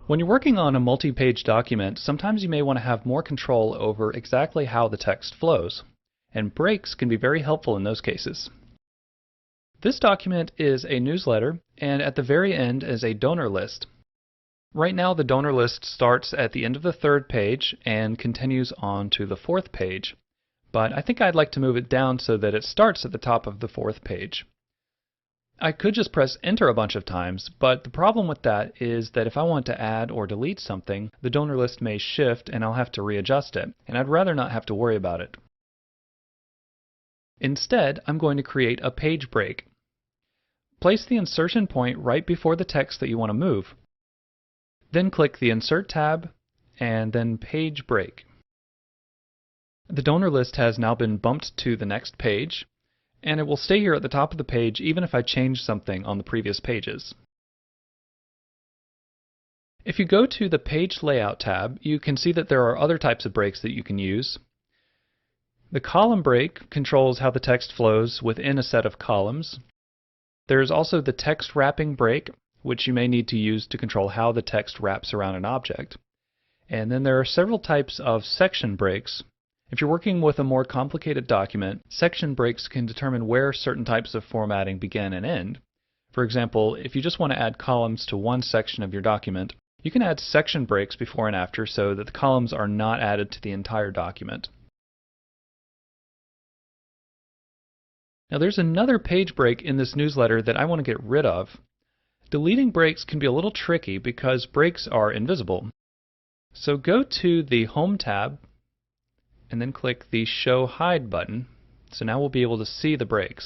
When you're working on a multi-page document, sometimes you may want to have more control over exactly how the text flows, and breaks can be very helpful in those cases. This document is a newsletter, and at the very end is a donor list. Right now the donor list starts at the end of the third page and continues on to the fourth page, but I think I'd like to move it down so that it starts at the top of the fourth page. I could just press enter a bunch of times, but the problem with that is that if I want to add or delete something, the donor list may shift and I'll have to readjust it, and I'd rather not have to worry about it. Instead, I'm going to create a page break. Place the insertion point right before the text that you want to move. Then click the Insert tab, and then Page Break. The donor list has now been bumped to the next page, and it will stay here at the top of the page even if I change something on the previous pages. If you go to the Page Layout tab, you can see that there are other types of breaks that you can use. The column break controls how the text flows within a set of columns. There is also the text wrapping break, which you may need to use to control how the text wraps around an object. And then there are several types of section breaks. If you're working with a more complicated document, section breaks can determine where certain types of formatting begin and end. For example, if you just want to add columns to one section of your document, you can add section breaks before and after so that the columns are not added to the entire document. Now there's another page break in this newsletter that I want to get rid of. Deleting breaks can be a little tricky because breaks are invisible. So go to the Home tab and then click the Show Hide button. So now we'll be able to see the breaks.